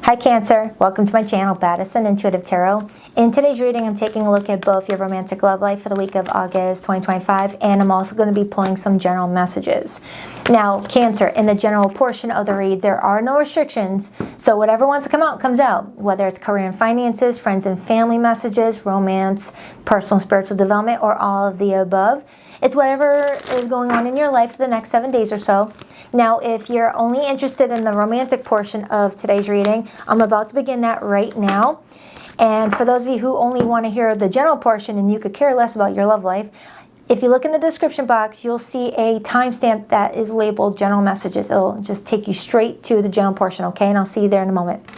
Hi Cancer, welcome to my channel Baddison Intuitive Tarot. In today's reading I'm taking a look at both your romantic love life for the week of August 2025 and I'm also going to be pulling some general messages. Now Cancer, in the general portion of the read there are no restrictions, so whatever wants to come out comes out, whether it's career and finances, friends and family messages, romance, personal spiritual development, or all of the above. It's whatever is going on in your life for the next 7 days or so. Now, if you're only interested in the romantic portion of today's reading, I'm about to begin that right now. And for those of you who only want to hear the general portion and you could care less about your love life, if you look in the description box, you'll see a timestamp that is labeled general messages. It'll just take you straight to the general portion, okay? And I'll see you there in a moment.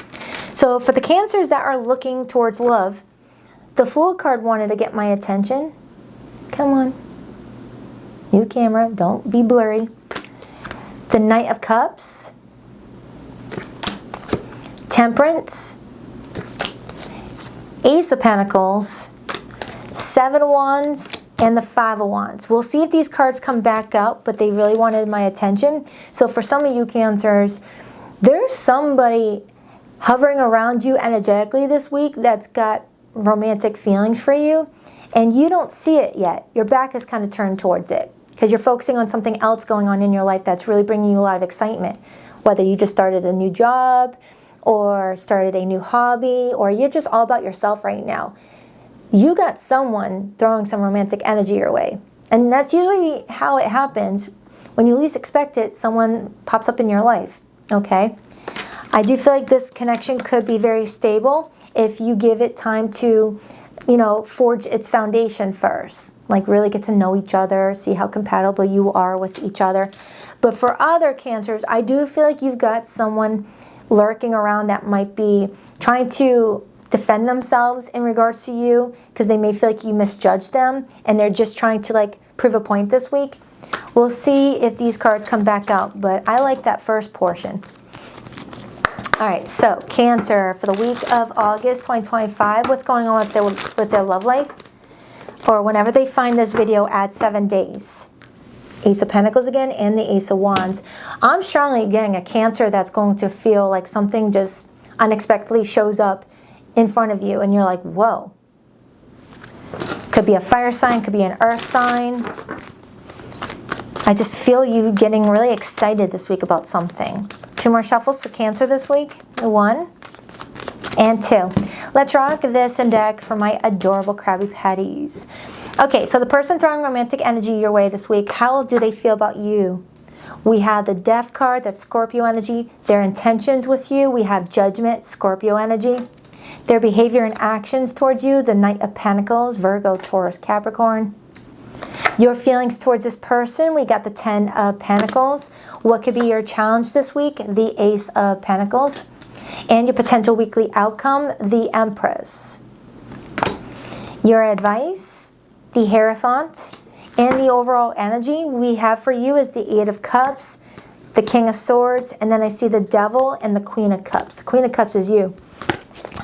So for the Cancers that are looking towards love, the Fool card wanted to get my attention. Come on. New camera, don't be blurry. The Knight of Cups, Temperance, Ace of Pentacles, Seven of Wands, and the Five of Wands. We'll see if these cards come back up, but they really wanted my attention. So for some of you Cancers, there's somebody hovering around you energetically this week that's got romantic feelings for you, and you don't see it yet. Your back is kind of turned towards it, because you're focusing on something else going on in your life that's really bringing you a lot of excitement. Whether you just started a new job, or started a new hobby, or you're just all about yourself right now. You got someone throwing some romantic energy your way. And that's usually how it happens. When you least expect it, someone pops up in your life, okay? I do feel like this connection could be very stable if you give it time to, you know, forge its foundation first. Like really get to know each other, see how compatible you are with each other. But for other Cancers, I do feel like you've got someone lurking around that might be trying to defend themselves in regards to you because they may feel like you misjudged them and they're just trying to like prove a point this week. We'll see if these cards come back out, but I like that first portion. All right, so Cancer for the week of August 2025, what's going on with their love life? Or whenever they find this video at 7 days. Ace of Pentacles again and the Ace of Wands. I'm strongly getting a Cancer that's going to feel like something just unexpectedly shows up in front of you and you're like, whoa. Could be a fire sign, could be an earth sign. I just feel you getting really excited this week about something. 2 more shuffles for Cancer this week. 1 and 2. Let's rock this and deck for my adorable Krabby Patties. Okay, so the person throwing romantic energy your way this week, how do they feel about you? We have the Death card, that's Scorpio energy. Their intentions with you, we have Judgment, Scorpio energy. Their behavior and actions towards you, the Knight of Pentacles, Virgo, Taurus, Capricorn. Your feelings towards this person, we got the 10 of Pentacles. What could be your challenge this week? The Ace of Pentacles. And your potential weekly outcome, the Empress. Your advice, the Hierophant. And the overall energy we have for you is the 8 of Cups, the King of Swords, and then I see the Devil and the Queen of Cups. The Queen of Cups is you.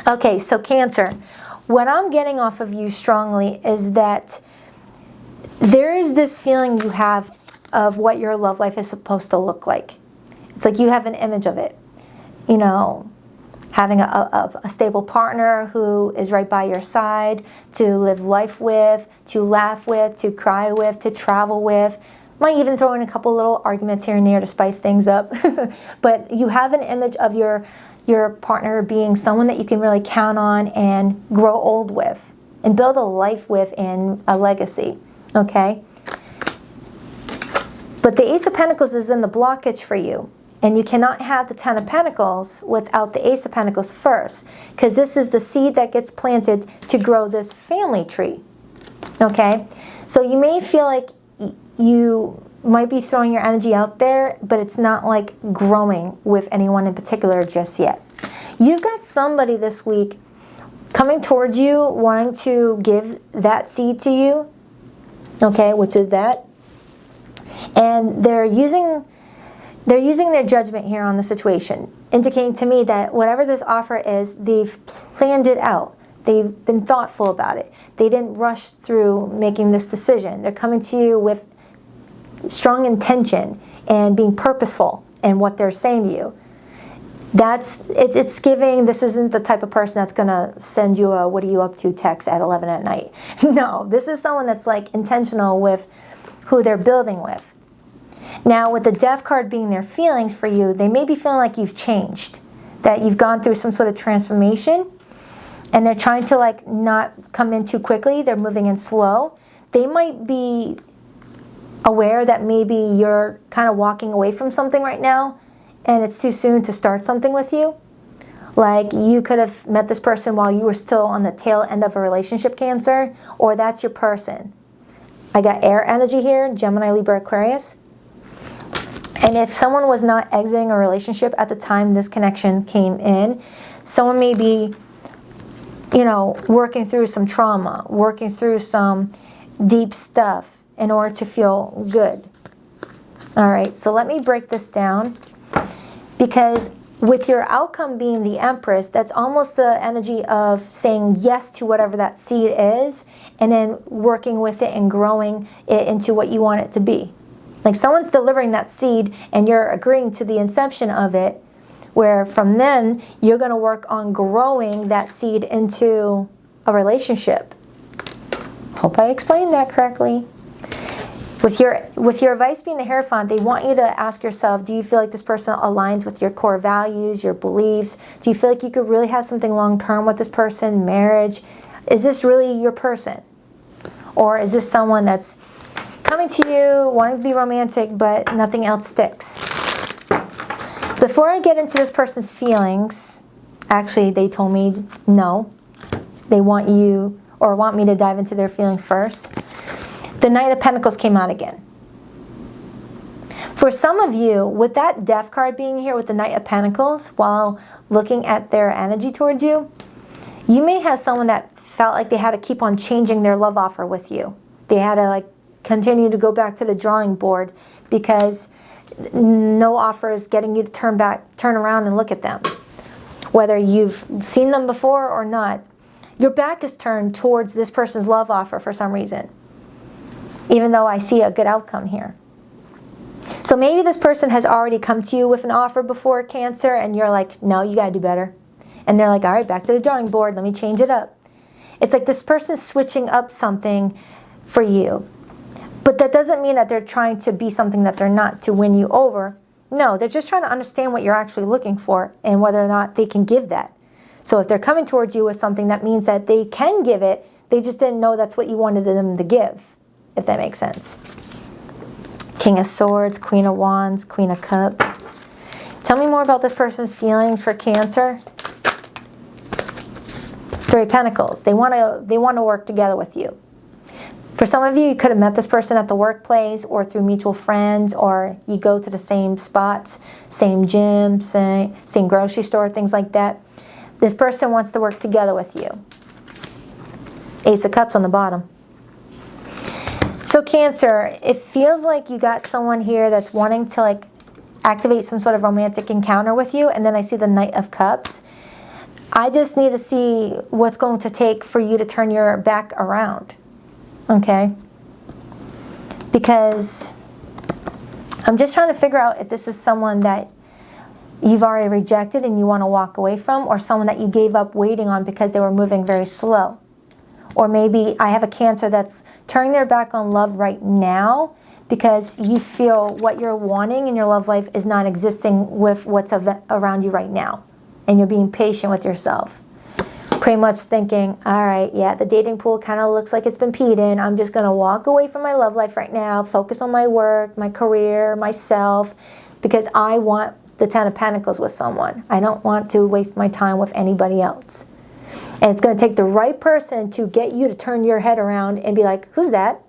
Okay, so Cancer, what I'm getting off of you strongly is that there is this feeling you have of what your love life is supposed to look like. It's like you have an image of it. You know, having a stable partner who is right by your side, to live life with, to laugh with, to cry with, to travel with. Might even throw in a couple little arguments here and there to spice things up. But you have an image of your partner being someone that you can really count on and grow old with and build a life with and a legacy. Okay? But the Ace of Pentacles is in the blockage for you. And you cannot have the 10 of Pentacles without the Ace of Pentacles first. Because this is the seed that gets planted to grow this family tree. Okay? So you may feel like you might be throwing your energy out there, but it's not like growing with anyone in particular just yet. You've got somebody this week coming towards you, wanting to give that seed to you. Okay, which is that. And they're using their judgment here on the situation, indicating to me that whatever this offer is, they've planned it out. They've been thoughtful about it. They didn't rush through making this decision. They're coming to you with strong intention and being purposeful in what they're saying to you. It's giving, this isn't the type of person that's going to send you a "what are you up to" text at 11 at night. No, this is someone that's like intentional with who they're building with. Now, with the Death card being their feelings for you, they may be feeling like you've changed, that you've gone through some sort of transformation, and they're trying to like not come in too quickly. They're moving in slow. They might be aware that maybe you're kind of walking away from something right now, and it's too soon to start something with you. Like you could have met this person while you were still on the tail end of a relationship, Cancer, or that's your person. I got air energy here, Gemini, Libra, Aquarius. And if someone was not exiting a relationship at the time this connection came in, someone may be, you know, working through some trauma, working through some deep stuff in order to feel good. All right, so let me break this down, because with your outcome being the Empress, that's almost the energy of saying yes to whatever that seed is, and then working with it and growing it into what you want it to be. Like someone's delivering that seed and you're agreeing to the inception of it, where from then you're going to work on growing that seed into a relationship. Hope I explained that correctly. With your advice being the Hierophant, they want you to ask yourself, do you feel like this person aligns with your core values, your beliefs? Do you feel like you could really have something long-term with this person, marriage? Is this really your person? Or is this someone that's coming to you, wanting to be romantic, but nothing else sticks? Before I get into this person's feelings, actually they told me no. They want you, or want me to dive into their feelings first. The Knight of Pentacles came out again. For some of you, with that Death card being here with the Knight of Pentacles, while looking at their energy towards you, you may have someone that felt like they had to keep on changing their love offer with you. They had to like continue to go back to the drawing board because no offer is getting you to turn around and look at them. Whether you've seen them before or not, your back is turned towards this person's love offer for some reason, even though I see a good outcome here. So maybe this person has already come to you with an offer before, Cancer, and you're like, no, you gotta do better. And they're like, all right, back to the drawing board, let me change it up. It's like this person's switching up something for you. But that doesn't mean that they're trying to be something that they're not to win you over. No, they're just trying to understand what you're actually looking for and whether or not they can give that. So if they're coming towards you with something, that means that they can give it, they just didn't know that's what you wanted them to give, if that makes sense. King of Swords, Queen of Wands, Queen of Cups. Tell me more about this person's feelings for Cancer. Three of Pentacles. They want to work together with you. For some of you, you could have met this person at the workplace or through mutual friends, or you go to the same spots, same gym, same grocery store, things like that. This person wants to work together with you. Ace of Cups on the bottom. So Cancer, it feels like you got someone here that's wanting to like activate some sort of romantic encounter with you, and then I see the Knight of Cups. I just need to see what's going to take for you to turn your back around. Okay? Because I'm just trying to figure out if this is someone that you've already rejected and you want to walk away from, or someone that you gave up waiting on because they were moving very slow. Or maybe I have a Cancer that's turning their back on love right now because you feel what you're wanting in your love life is not existing with what's around you right now. And you're being patient with yourself. Pretty much thinking, all right, yeah, the dating pool kind of looks like it's been peed in. I'm just going to walk away from my love life right now, focus on my work, my career, myself, because I want the Ten of Pentacles with someone. I don't want to waste my time with anybody else. And it's going to take the right person to get you to turn your head around and be like, who's that?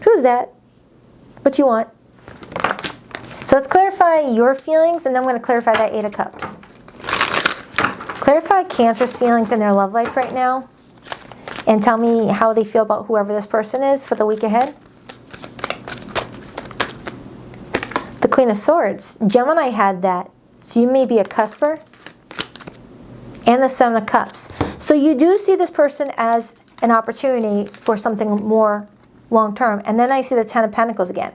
Who's that? What you want? So let's clarify your feelings, and then I'm going to clarify that Eight of Cups. Clarify Cancer's feelings in their love life right now, and tell me how they feel about whoever this person is for the week ahead. The Queen of Swords. Gemini had that, so you may be a cusper. And the Seven of Cups. So you do see this person as an opportunity for something more long-term. And then I see the Ten of Pentacles again.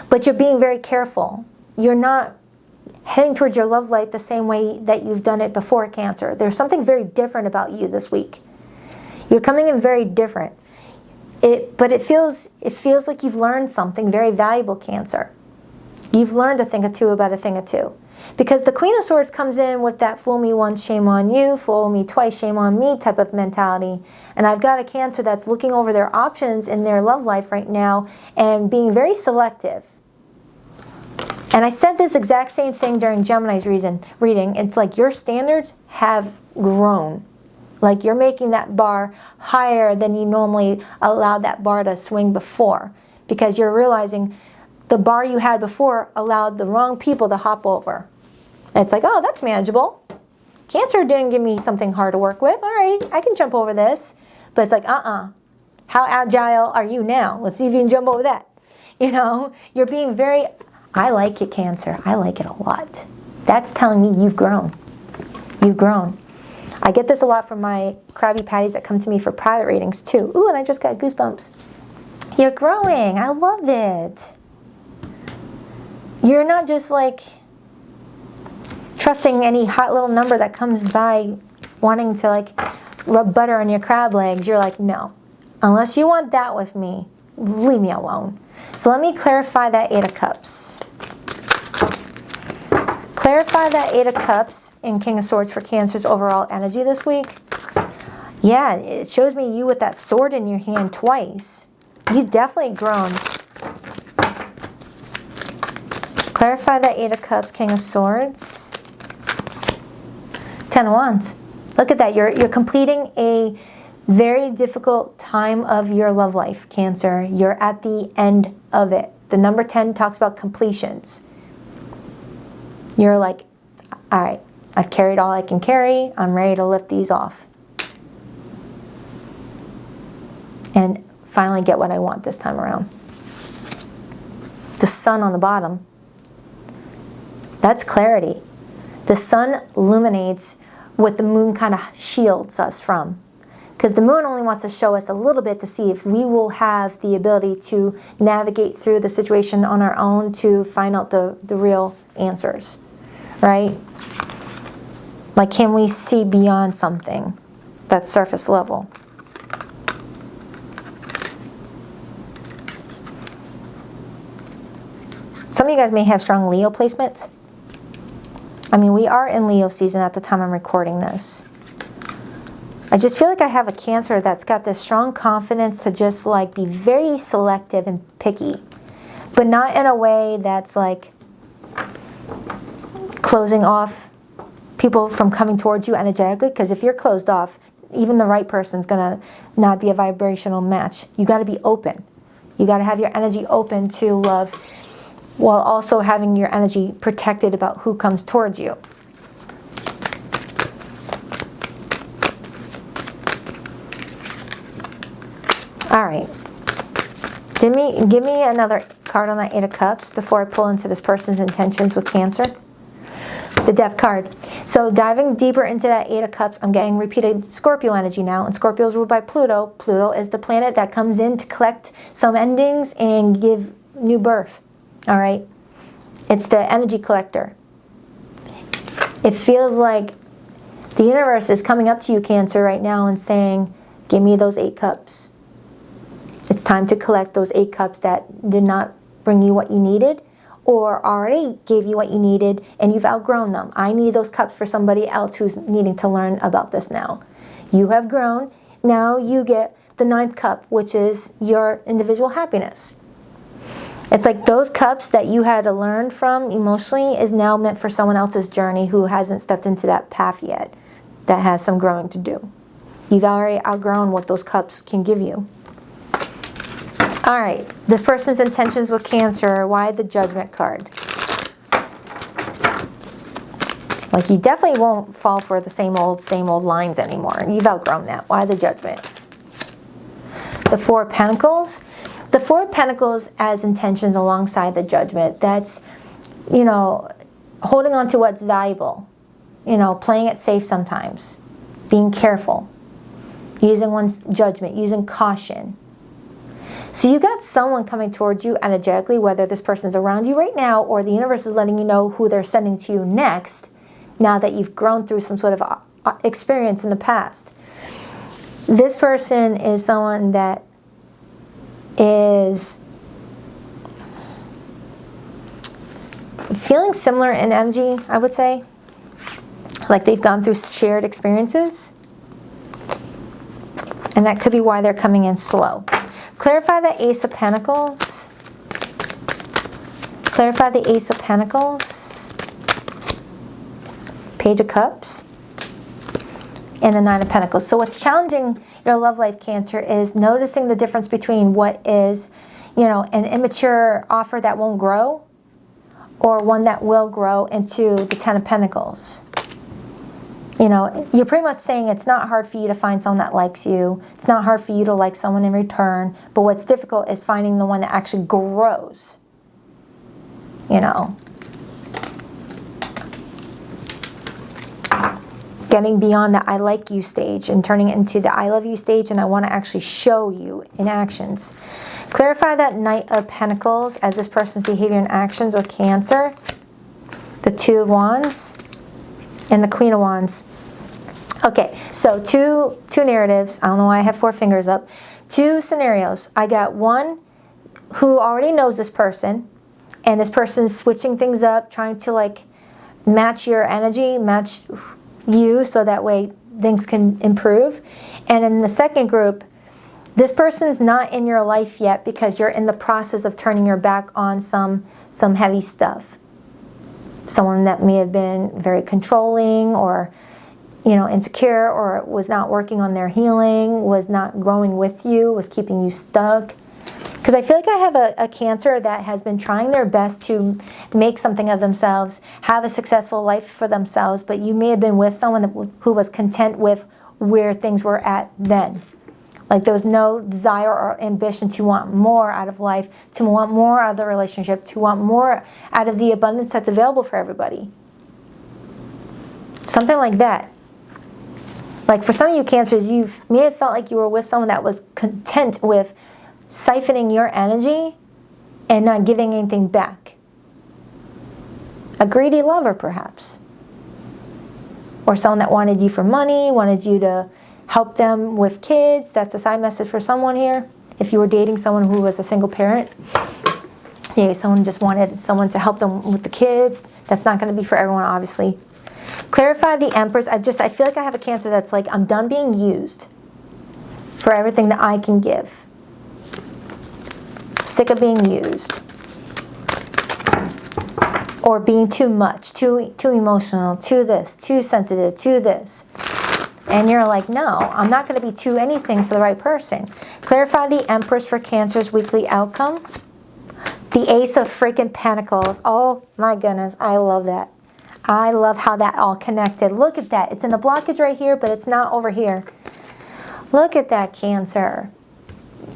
But you're being very careful. You're not heading towards your love life the same way that you've done it before, Cancer. There's something very different about you this week. You're coming in very different. But it feels like you've learned something very valuable, Cancer. You've learned a thing or two about a thing or two. Because the Queen of Swords comes in with that fool me once, shame on you, fool me twice, shame on me type of mentality. And I've got a Cancer that's looking over their options in their love life right now and being very selective. And I said this exact same thing during Gemini's reading. It's like your standards have grown. Like you're making that bar higher than you normally allowed that bar to swing before. Because you're realizing the bar you had before allowed the wrong people to hop over. And it's like, oh, that's manageable. Cancer didn't give me something hard to work with. All right, I can jump over this. But it's like, how agile are you now? Let's see if you can jump over that. You know, you're being very, I like it, Cancer. I like it a lot. That's telling me you've grown. You've grown. I get this a lot from my Krabby Patties that come to me for private readings too. Ooh, and I just got goosebumps. You're growing. I love it. You're not just like trusting any hot little number that comes by wanting to like rub butter on your crab legs. You're like, no. Unless you want that with me, leave me alone. So let me clarify that Eight of Cups. Clarify that Eight of Cups and King of Swords for Cancer's overall energy this week. Yeah, it shows me you with that sword in your hand twice. You've definitely grown. Clarify that Eight of Cups, King of Swords. Ten of Wands. Look at that. You're completing a very difficult time of your love life, Cancer. You're at the end of it. The number 10 talks about completions. You're like, all right, I've carried all I can carry. I'm ready to lift these off. And finally get what I want this time around. The sun on the bottom. That's clarity. The sun illuminates what the moon kind of shields us from. Because the moon only wants to show us a little bit to see if we will have the ability to navigate through the situation on our own to find out the real answers. Right? Like, can we see beyond something that's surface level? Some of you guys may have strong Leo placements. I mean, we are in Leo season at the time I'm recording this. I just feel like I have a Cancer that's got this strong confidence to just like be very selective and picky. But not in a way that's like closing off people from coming towards you energetically. Because if you're closed off, even the right person's going to not be a vibrational match. You got to be open. You got to have your energy open to love while also having your energy protected about who comes towards you. All right. Give me another card on that Eight of Cups before I pull into this person's intentions with Cancer. The Death card. So diving deeper into that Eight of Cups, I'm getting repeated Scorpio energy now. And Scorpio is ruled by Pluto. Pluto is the planet that comes in to collect some endings and give new birth. All right? It's the energy collector. It feels like the universe is coming up to you, Cancer, right now and saying, give me those 8 cups. It's time to collect those 8 cups that did not bring you what you needed or already gave you what you needed and you've outgrown them. I need those cups for somebody else who's needing to learn about this now. You have grown. Now you get the 9th cup, which is your individual happiness. It's like those cups that you had to learn from emotionally is now meant for someone else's journey who hasn't stepped into that path yet, that has some growing to do. You've already outgrown what those cups can give you. All right, this person's intentions with Cancer. Why the Judgment card? Like, you definitely won't fall for the same old lines anymore. You've outgrown that. Why the Judgment? The Four of Pentacles. The Four of Pentacles as intentions alongside the Judgment. That's, you know, holding on to what's valuable. You know, playing it safe sometimes. Being careful. Using one's judgment. Using caution. So you got someone coming towards you energetically, whether this person's around you right now or the universe is letting you know who they're sending to you next, now that you've grown through some sort of experience in the past. This person is someone that is feeling similar in energy, I would say. Like they've gone through shared experiences. And that could be why they're coming in slow. Clarify the Ace of Pentacles. Clarify the Ace of Pentacles. Page of Cups. And the Nine of Pentacles. So what's challenging your love life, Cancer, is noticing the difference between what is, you know, an immature offer that won't grow or one that will grow into the Ten of Pentacles. You know, you're pretty much saying it's not hard for you to find someone that likes you. It's not hard for you to like someone in return. But what's difficult is finding the one that actually grows. You know. Getting beyond the I like you stage and turning it into the I love you stage, and I want to actually show you in actions. Clarify that Knight of Pentacles as this person's behavior and actions with Cancer. The Two of Wands and the Queen of Wands. Okay, so two narratives. I don't know why I have 4 fingers up. 2 scenarios. I got one who already knows this person, and this person's switching things up, trying to like match your energy, match you, so that way things can improve. And in the second group, this person's not in your life yet because you're in the process of turning your back on some heavy stuff. Someone that may have been very controlling or, you know, insecure, or was not working on their healing, was not growing with you, was keeping you stuck. Because I feel like I have a Cancer that has been trying their best to make something of themselves, have a successful life for themselves, but you may have been with someone who was content with where things were at then. Like there was no desire or ambition to want more out of life, to want more out of the relationship, to want more out of the abundance that's available for everybody. Something like that. Like for some of you Cancers, you may have felt like you were with someone that was content with siphoning your energy and not giving anything back. A greedy lover, perhaps. Or someone that wanted you for money, wanted you to help them with kids. That's a side message for someone here. If you were dating someone who was a single parent, maybe someone just wanted someone to help them with the kids. That's not going to be for everyone, obviously. Clarify the Empress. I feel like I have a Cancer that's like, I'm done being used for everything that I can give. Sick of being used. Or being too much, too emotional, too this, too sensitive, too this. And you're like, no, I'm not going to be too anything for the right person. Clarify the Empress for Cancer's weekly outcome. The Ace of freaking Pentacles. Oh my goodness, I love that. I love how that all connected. Look at that. It's in the blockage right here, but it's not over here. Look at that, Cancer.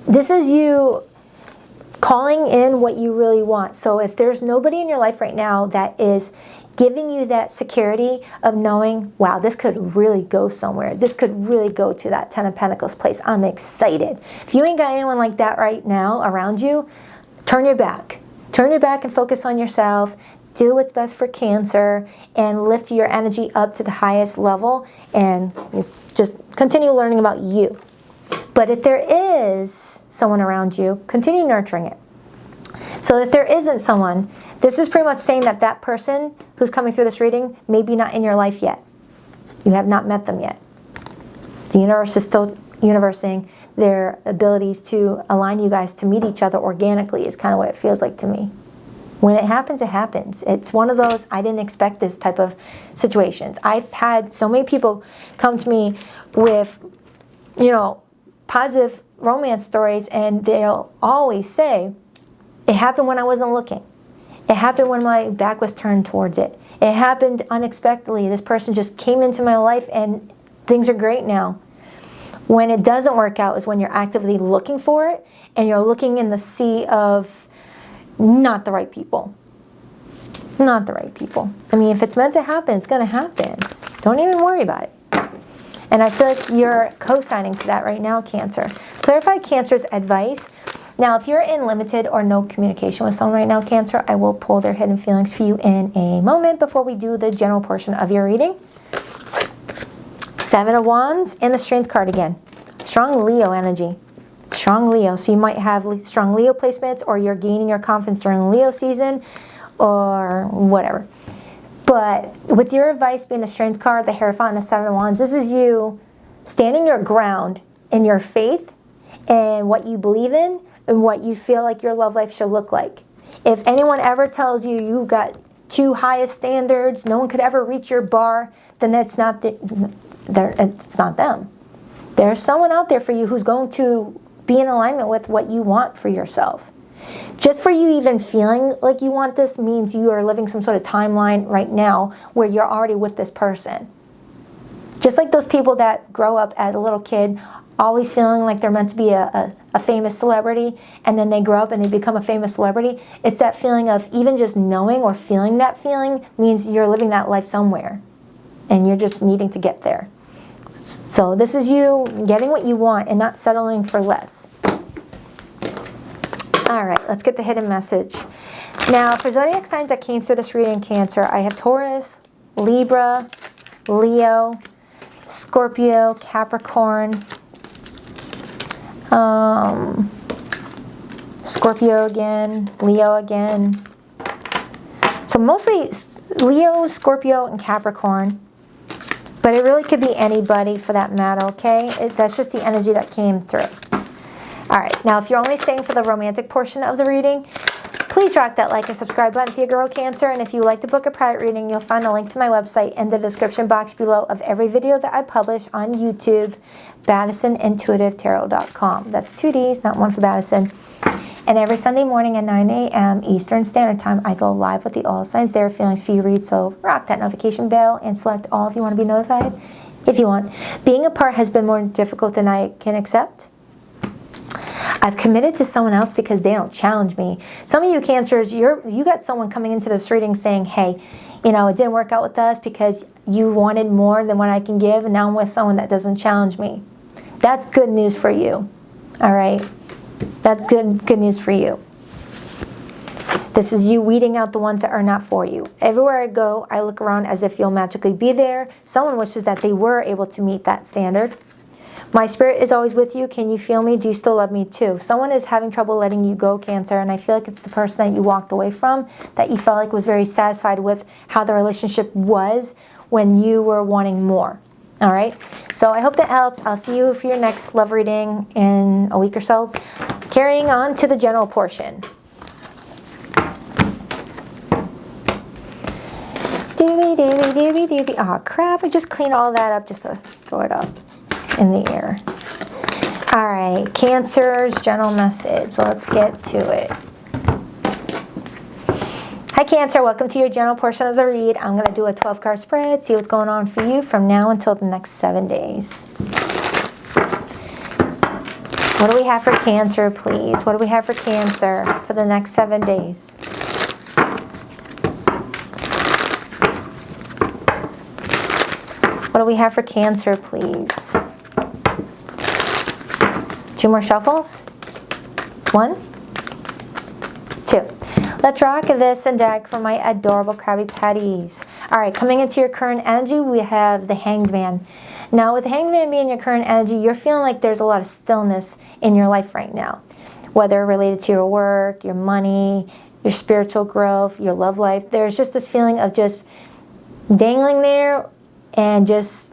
This is you calling in what you really want. So if there's nobody in your life right now that is giving you that security of knowing, wow, this could really go somewhere. This could really go to that Ten of Pentacles place. I'm excited. If you ain't got anyone like that right now around you, turn your back. Turn your back and focus on yourself. Do what's best for Cancer and lift your energy up to the highest level and just continue learning about you. But if there is someone around you, continue nurturing it. So if there isn't someone, this is pretty much saying that that person who's coming through this reading may be not in your life yet. You have not met them yet. The universe is still universing their abilities to align you guys to meet each other organically is kind of what it feels like to me. When it happens, it happens. It's one of those, I didn't expect this type of situations. I've had so many people come to me with, you know, positive romance stories, and they'll always say, it happened when I wasn't looking. It happened when my back was turned towards it. It happened unexpectedly. This person just came into my life and things are great now. When it doesn't work out is when you're actively looking for it and you're looking in the sea of not the right people. Not the right people. I mean, if it's meant to happen, it's going to happen. Don't even worry about it. And I feel like you're co-signing to that right now, Cancer. Clarify Cancer's advice. Now, if you're in limited or no communication with someone right now, Cancer, I will pull their hidden feelings for you in a moment before we do the general portion of your reading. 7 of Wands and the Strength card again. Strong Leo energy. Strong Leo. So you might have strong Leo placements, or you're gaining your confidence during the Leo season, or whatever. But with your advice being the Strength card, the Hierophant, and the 7 of Wands, this is you standing your ground in your faith and what you believe in and what you feel like your love life should look like. If anyone ever tells you you got too high of standards, no one could ever reach your bar, then that's not it's not them. There's someone out there for you who's going to be in alignment with what you want for yourself. Just for you even feeling like you want this means you are living some sort of timeline right now where you're already with this person. Just like those people that grow up as a little kid always feeling like they're meant to be a famous celebrity, and then they grow up and they become a famous celebrity. It's that feeling of even just knowing or feeling that feeling means you're living that life somewhere and you're just needing to get there. So this is you getting what you want and not settling for less. All right, let's get the hidden message. Now, for zodiac signs that came through this reading, Cancer, I have Taurus, Libra, Leo, Scorpio, Capricorn, Scorpio again, Leo again. So mostly Leo, Scorpio, and Capricorn. But it really could be anybody for that matter, okay? That's just the energy that came through. All right, now if you're only staying for the romantic portion of the reading, please rock that like and subscribe button for your girl Cancer. And if you would like to book a private reading, you'll find the link to my website in the description box below of every video that I publish on YouTube, BaddisonIntuitiveTarot.com. That's 2 Ds, not one for Baddison. And every Sunday morning at 9 a.m. Eastern Standard Time, I go live with the All Signs Their Feelings for You read. So rock that notification bell and select all if you want to be notified, if you want. Being apart has been more difficult than I can accept. I've committed to someone else because they don't challenge me. Some of you Cancers, you got someone coming into this reading saying, hey, you know, it didn't work out with us because you wanted more than what I can give, and now I'm with someone that doesn't challenge me. That's good news for you, all right? That's good news for you. This is you weeding out the ones that are not for you. Everywhere I go, I look around as if you'll magically be there. Someone wishes that they were able to meet that standard. My spirit is always with you. Can you feel me? Do you still love me too? Someone is having trouble letting you go, Cancer, and I feel like it's the person that you walked away from, that you felt like was very satisfied with how the relationship was when you were wanting more. All right? So I hope that helps. I'll see you for your next love reading in a week or so. Carrying on to the general portion. Oh crap, I just cleaned all that up just to throw it up in the air. All right, Cancer's general message. So let's get to it. Hi Cancer, welcome to your general portion of the read. I'm going to do a 12-card spread, see what's going on for you from now until the next 7 days. What do we have for Cancer, please? What do we have for Cancer for the next 7 days? What do we have for Cancer, please? 2 more shuffles. 1, 2. Let's rock this and deck for my adorable Krabby Patties. All right, coming into your current energy, we have the Hanged Man. Now, with the Hanged Man being your current energy, you're feeling like there's a lot of stillness in your life right now. Whether related to your work, your money, your spiritual growth, your love life. There's just this feeling of just dangling there and just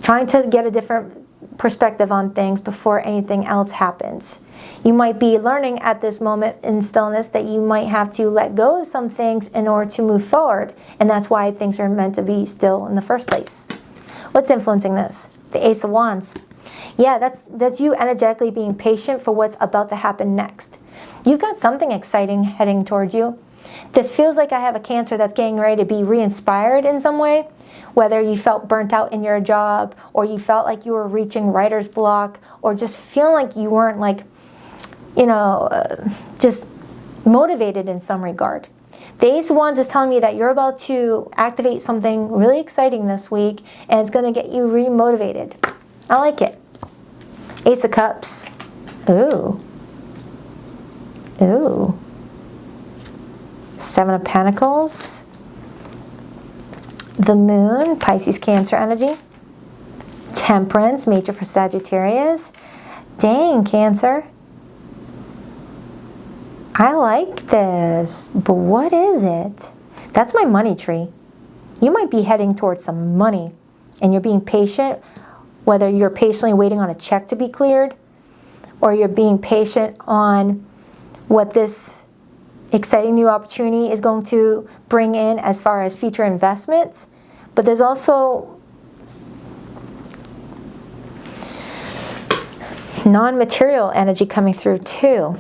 trying to get a different perspective on things before anything else happens. You might be learning at this moment in stillness that you might have to let go of some things in order to move forward, and that's why things are meant to be still in the first place. What's influencing this? The Ace of Wands. Yeah, that's you energetically being patient for what's about to happen next. You've got something exciting heading towards you. This feels like I have a Cancer that's getting ready to be re-inspired in some way. Whether you felt burnt out in your job, or you felt like you were reaching writer's block, or just feeling like you weren't like, you know, just motivated in some regard. The Ace of Wands is telling me that you're about to activate something really exciting this week, and it's going to get you re-motivated. I like it. Ace of Cups. Ooh. Ooh. Seven of Pentacles. The Moon, Pisces, Cancer energy. Temperance, major for Sagittarius. Dang, Cancer. I like this, but what is it? That's my money tree. You might be heading towards some money and you're being patient, whether you're patiently waiting on a check to be cleared or you're being patient on what this exciting new opportunity is going to bring in as far as future investments. But there's also non-material energy coming through too.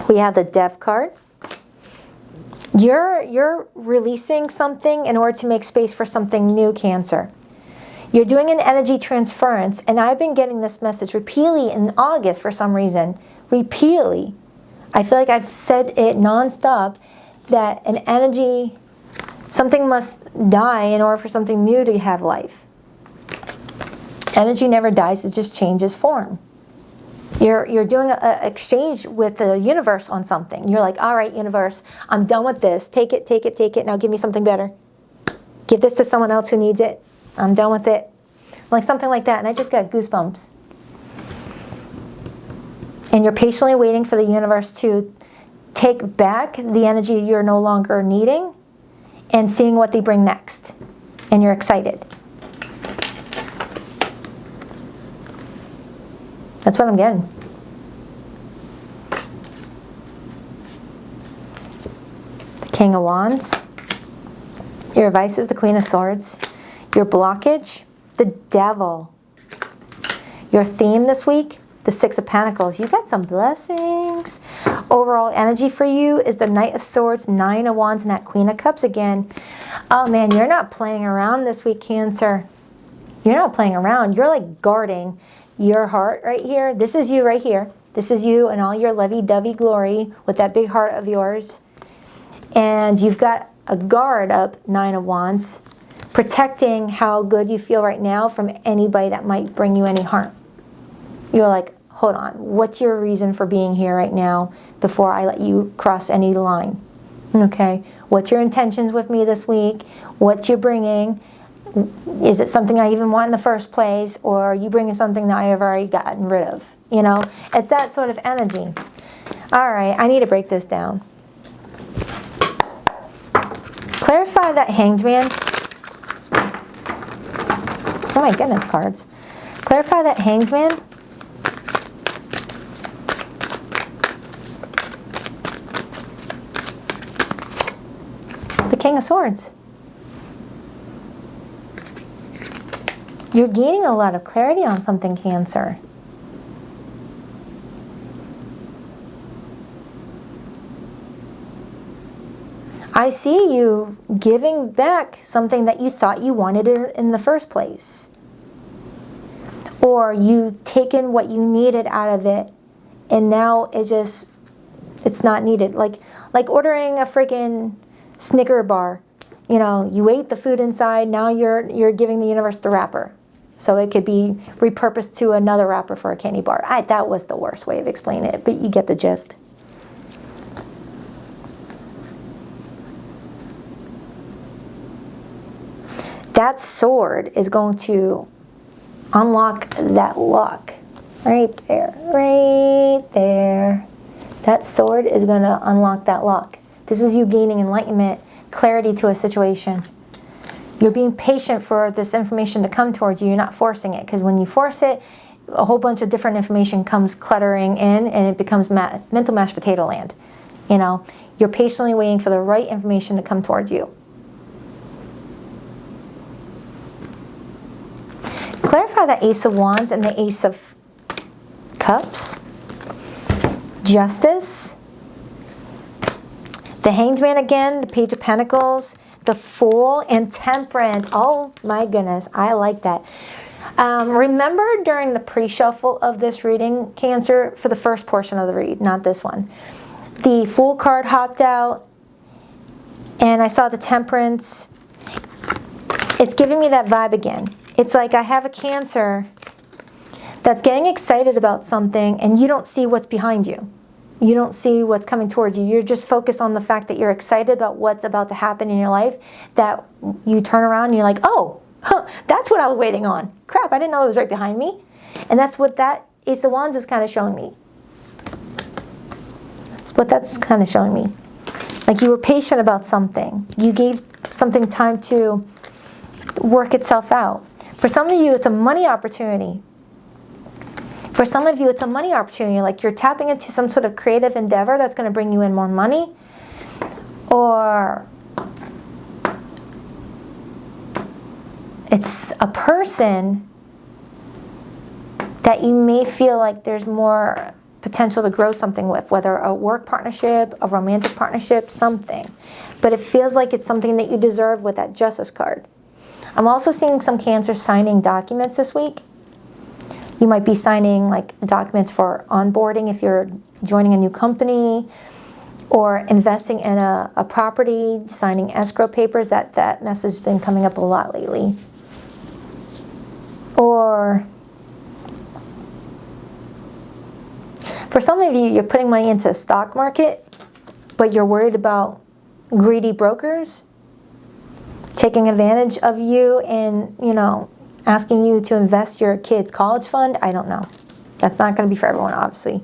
We have the Death card. You're releasing something in order to make space for something new, Cancer. You're doing an energy transference, and I've been getting this message repeatedly in August for some reason. Repeatedly. I feel like I've said it nonstop that an energy, something must die in order for something new to have life. Energy never dies, it just changes form. You're doing an exchange with the universe on something. You're like, all right, universe, I'm done with this. Take it, take it, take it. Now give me something better. Give this to someone else who needs it. I'm done with it. Like something like that. And I just got goosebumps. And you're patiently waiting for the universe to take back the energy you're no longer needing and seeing what they bring next. And you're excited. That's what I'm getting. The King of Wands. Your advice is the Queen of Swords. Your blockage, the Devil. Your theme this week, the Six of Pentacles. You got some blessings. Overall energy for you is the Knight of Swords, Nine of Wands, and that Queen of Cups again. Oh man, you're not playing around this week, Cancer. You're not playing around. You're like guarding your heart right here. This is you right here. This is you and all your lovey-dovey glory with that big heart of yours. And you've got a guard up, Nine of Wands, protecting how good you feel right now from anybody that might bring you any harm. You're like, hold on, what's your reason for being here right now before I let you cross any line? Okay, what's your intentions with me this week? What you bringing? Is it something I even want in the first place, or are you bringing something that I have already gotten rid of? You know, it's that sort of energy. All right, I need to break this down. Clarify that Hanged Man. Oh my goodness, cards. Clarify that Hanged Man. The King of Swords. You're gaining a lot of clarity on something, Cancer. I see you giving back something that you thought you wanted in the first place. Or you taken what you needed out of it and now it's not needed. Like ordering a freaking Snicker bar. You know, you ate the food inside, now you're giving the universe the wrapper. So it could be repurposed to another wrapper for a candy bar. That was the worst way of explaining it, but you get the gist. That sword is going to unlock that lock. Right there, right there. That sword is going to unlock that lock. This is you gaining enlightenment, clarity to a situation. You're being patient for this information to come towards you. You're not forcing it, because when you force it, a whole bunch of different information comes cluttering in and it becomes mental mashed potato land. You know, you're patiently waiting for the right information to come towards you. Clarify the Ace of Wands and the Ace of Cups. Justice. The Hanged Man again, the Page of Pentacles, the Fool, and Temperance. Oh my goodness, I like that. Remember during the pre-shuffle of this reading, Cancer, for the first portion of the read, not this one, the Fool card hopped out and I saw the Temperance. It's giving me that vibe again. It's like I have a Cancer that's getting excited about something and you don't see what's behind you. You don't see what's coming towards you. You're just focused on the fact that you're excited about what's about to happen in your life, that you turn around and you're like, oh, huh, that's what I was waiting on. Crap, I didn't know it was right behind me. And that's what that Ace of Wands is kind of showing me. That's what that's kind of showing me. Like you were patient about something. You gave something time to work itself out. For some of you, it's a money opportunity. For some of you, it's a money opportunity. Like you're tapping into some sort of creative endeavor that's going to bring you in more money. Or it's a person that you may feel like there's more potential to grow something with, whether a work partnership, a romantic partnership, something. But it feels like it's something that you deserve with that Justice card. I'm also seeing some Cancer signing documents this week. You might be signing like documents for onboarding if you're joining a new company, or investing in a property, signing escrow papers. That message has been coming up a lot lately. Or for some of you, you're putting money into the stock market, but you're worried about greedy brokers taking advantage of you and, you know, asking you to invest your kid's college fund. I don't know. That's not going to be for everyone, obviously.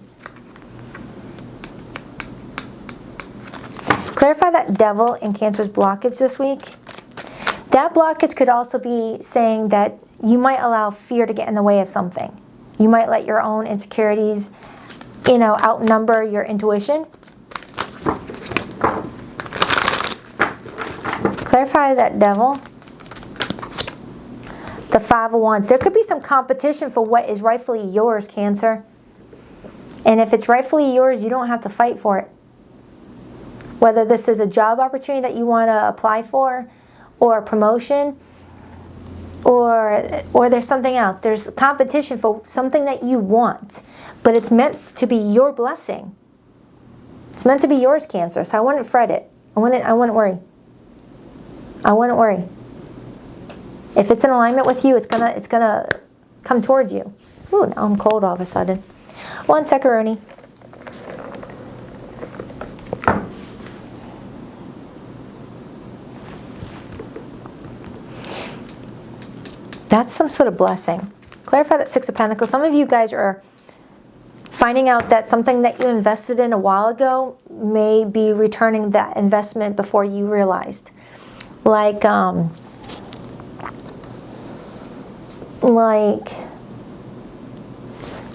Clarify that Devil in Cancer's blockage this week. That blockage could also be saying that you might allow fear to get in the way of something. You might let your own insecurities, you know, outnumber your intuition. Clarify that Devil. The Five of Wands. There could be some competition for what is rightfully yours, Cancer. And if it's rightfully yours, you don't have to fight for it. Whether this is a job opportunity that you want to apply for, or a promotion, or there's something else. There's competition for something that you want, but it's meant to be your blessing. It's meant to be yours, Cancer. So I wouldn't fret it. I wouldn't worry. I wouldn't worry. If it's in alignment with you, it's gonna come towards you. Ooh, now I'm cold all of a sudden. 1 second, Rooney. That's some sort of blessing. Clarify that Six of Pentacles. Some of you guys are finding out that something that you invested in a while ago may be returning that investment before you realized. Like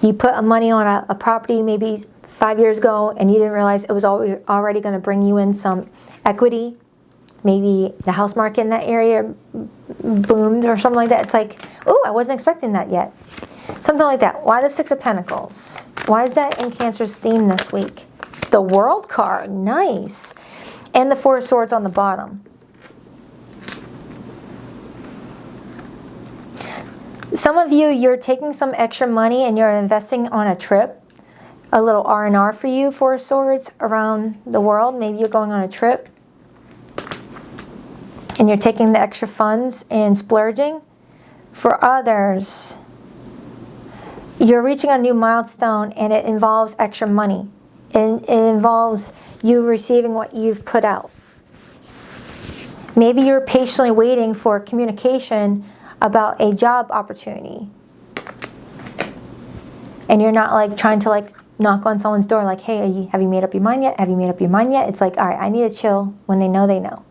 you put money on a property maybe 5 years ago and you didn't realize it was already going to bring you in some equity. Maybe the house market in that area boomed or something like that. It's like, oh, I wasn't expecting that yet. Something like that. Why the Six of Pentacles? Why is that in Cancer's theme this week? The World card. Nice. And the Four of Swords on the bottom. Some of you, you're taking some extra money and you're investing on a trip. A little R&R for you, Four of Swords, around the world. Maybe you're going on a trip. And you're taking the extra funds and splurging. For others, you're reaching a new milestone and it involves extra money. It involves you receiving what you've put out. Maybe you're patiently waiting for communication about a job opportunity. And you're not like trying to like knock on someone's door like, hey, have you made up your mind yet? Have you made up your mind yet? It's like, all right, I need to chill. When they know, they know.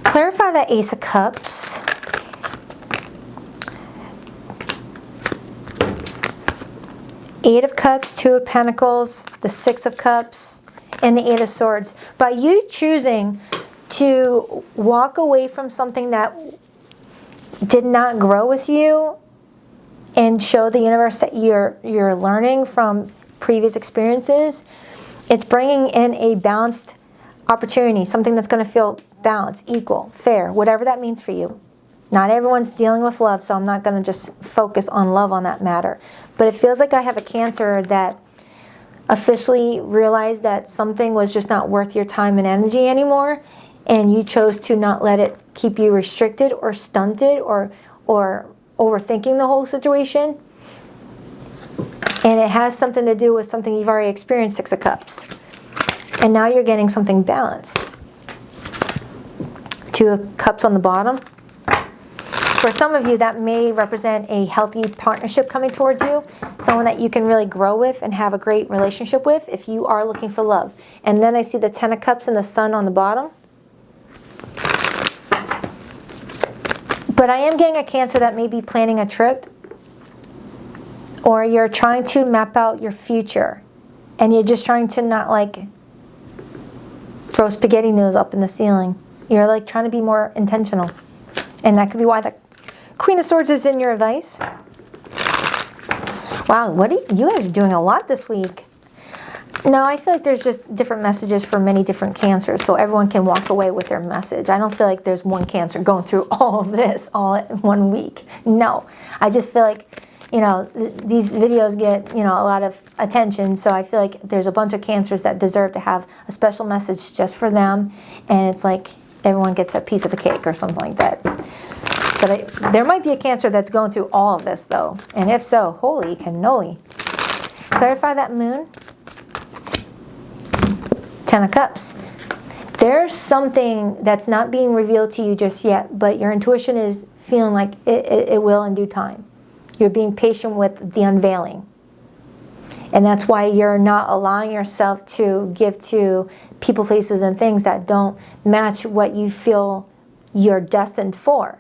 Clarify that Ace of Cups. Eight of Cups, Two of Pentacles, the Six of Cups, and the Eight of Swords. By you choosing to walk away from something that did not grow with you and show the universe that you're learning from previous experiences, it's bringing in a balanced opportunity, something that's going to feel balanced, equal, fair, whatever that means for you. Not everyone's dealing with love, so I'm not going to just focus on love on that matter. But it feels like I have a Cancer that officially realized that something was just not worth your time and energy anymore, and you chose to not let it keep you restricted or stunted or overthinking the whole situation. And it has something to do with something you've already experienced, Six of Cups. And now you're getting something balanced. Two of Cups on the bottom. For some of you, that may represent a healthy partnership coming towards you. Someone that you can really grow with and have a great relationship with if you are looking for love. And then I see the Ten of Cups and the Sun on the bottom. But I am getting a Cancer that may be planning a trip. Or you're trying to map out your future. And you're just trying to not like throw spaghetti noodles up in the ceiling. You're like trying to be more intentional. And that could be why the Queen of Swords is in your advice. Wow, what are you guys are doing a lot this week. No, I feel like there's just different messages for many different Cancers, so everyone can walk away with their message. I don't feel like there's one Cancer going through all of this all in 1 week. No, I just feel like, you know, these videos get, you know, a lot of attention, so I feel like there's a bunch of Cancers that deserve to have a special message just for them, and it's like everyone gets a piece of the cake or something like that. So there might be a Cancer that's going through all of this, though, and if so, holy cannoli. Clarify that Moon. Ten of Cups. There's something that's not being revealed to you just yet, but your intuition is feeling like it will in due time. You're being patient with the unveiling. And that's why you're not allowing yourself to give to people, places, and things that don't match what you feel you're destined for.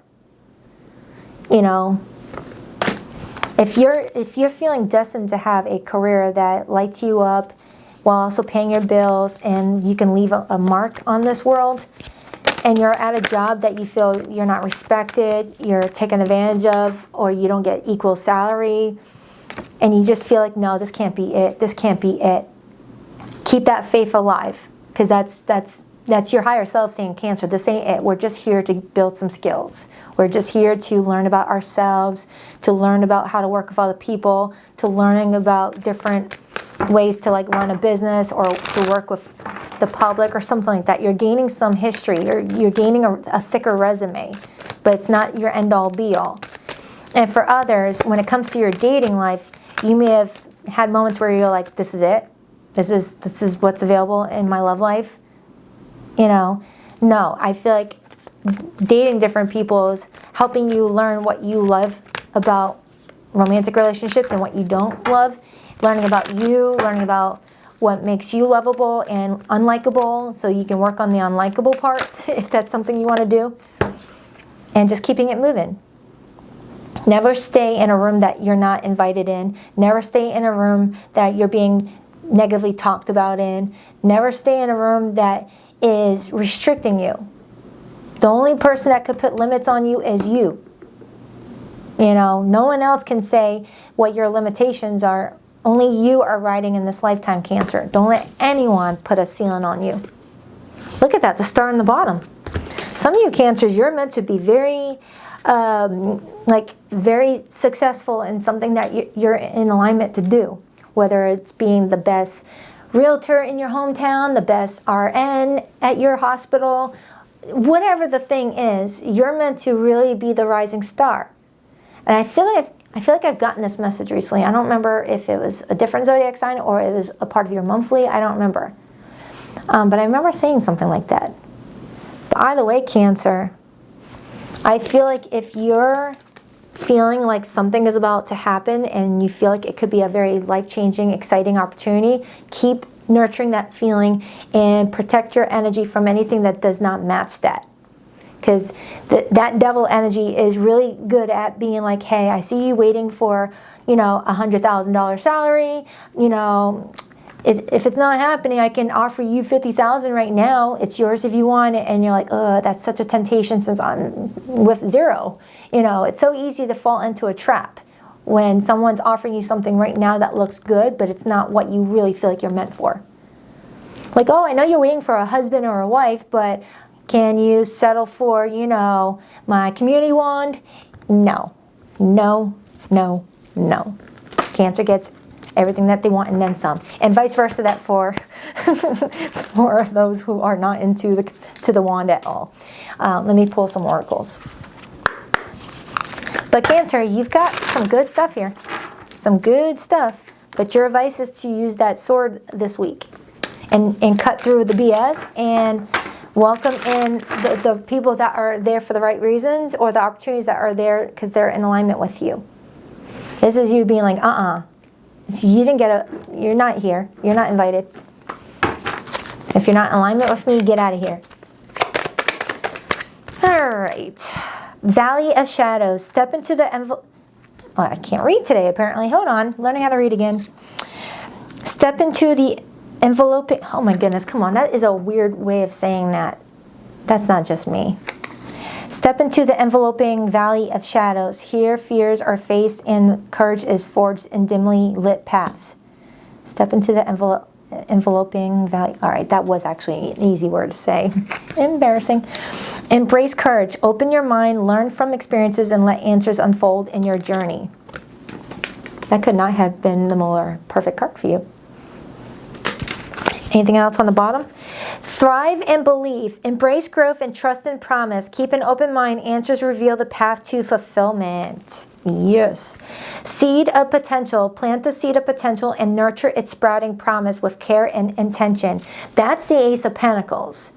You know, if you're feeling destined to have a career that lights you up while also paying your bills and you can leave a mark on this world, and you're at a job that you feel you're not respected, you're taken advantage of, or you don't get equal salary, and you just feel like, no, this can't be it, this can't be it. Keep that faith alive, because that's your higher self saying, Cancer, this ain't it. We're just here to build some skills. We're just here to learn about ourselves, to learn about how to work with other people, to learning about different ways to like run a business or to work with the public or something like that. You're gaining some history. You're gaining a thicker resume, but it's not your end-all be-all. And for others, when it comes to your dating life, you may have had moments where you're like, this is it. This is what's available in my love life. You know, no, I feel like dating different people is helping you learn what you love about romantic relationships and what you don't love. Learning about you, learning about what makes you lovable and unlikable, so you can work on the unlikable parts if that's something you want to do. And just keeping it moving. Never stay in a room that you're not invited in. Never stay in a room that you're being negatively talked about in. Never stay in a room that is restricting you. The only person that could put limits on you is you. You know, no one else can say what your limitations are. Only you are riding in this lifetime, Cancer. Don't let anyone put a ceiling on you. Look at that, the star in the bottom. Some of you Cancers, you're meant to be very, very successful in something that you're in alignment to do. Whether it's being the best realtor in your hometown, the best RN at your hospital, whatever the thing is, you're meant to really be the rising star. And I feel like I've gotten this message recently. I don't remember if it was a different zodiac sign or it was a part of your monthly. I don't remember. But I remember saying something like that. But either way, Cancer, I feel like if you're feeling like something is about to happen and you feel like it could be a very life-changing, exciting opportunity, keep nurturing that feeling and protect your energy from anything that does not match that. Because that devil energy is really good at being like, hey, I see you waiting for, you know, $100,000 salary. You know, if it's not happening, I can offer you $50,000 right now. It's yours if you want it. And you're like, oh, that's such a temptation since I'm with zero. You know, it's so easy to fall into a trap when someone's offering you something right now that looks good, but it's not what you really feel like you're meant for. Like, oh, I know you're waiting for a husband or a wife, but can you settle for, you know, my community wand? No. No, no, no. Cancer gets everything that they want and then some. And vice versa that for, for those who are not into the wand at all. Let me pull some oracles. But Cancer, you've got some good stuff here. Some good stuff. But your advice is to use that sword this week and cut through the BS and welcome in the people that are there for the right reasons, or the opportunities that are there because they're in alignment with you. This is you being like, you didn't get you're not here. You're not invited. If you're not in alignment with me, get out of here. All right. Valley of Shadows. Step into the envelope. Oh, I can't read today, apparently. Hold on. Learning how to read again. Step into the enveloping. Oh my goodness, come on. That is a weird way of saying that. That's not just me. Step into the enveloping valley of shadows. Here fears are faced and courage is forged in dimly lit paths. Step into the enveloping valley. All right, that was actually an easy word to say. Embarrassing. Embrace courage. Open your mind, learn from experiences, and let answers unfold in your journey. That could not have been the more perfect card for you. Anything else on the bottom? Thrive and believe. Embrace growth and trust and promise. Keep an open mind. Answers reveal the path to fulfillment. Yes. Seed of potential. Plant the seed of potential and nurture its sprouting promise with care and intention. That's the Ace of Pentacles,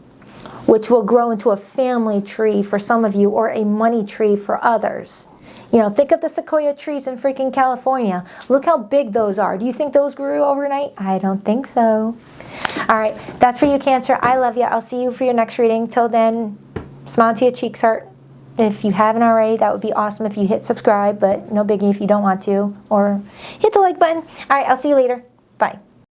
which will grow into a family tree for some of you, or a money tree for others. You know, think of the sequoia trees in freaking California. Look how big those are. Do you think those grew overnight? I don't think so. All right, that's for you, Cancer. I love you. I'll see you for your next reading. Till then, smile to your cheeks, heart. If you haven't already, that would be awesome if you hit subscribe, but no biggie if you don't want to. Or hit the like button. All right, I'll see you later. Bye.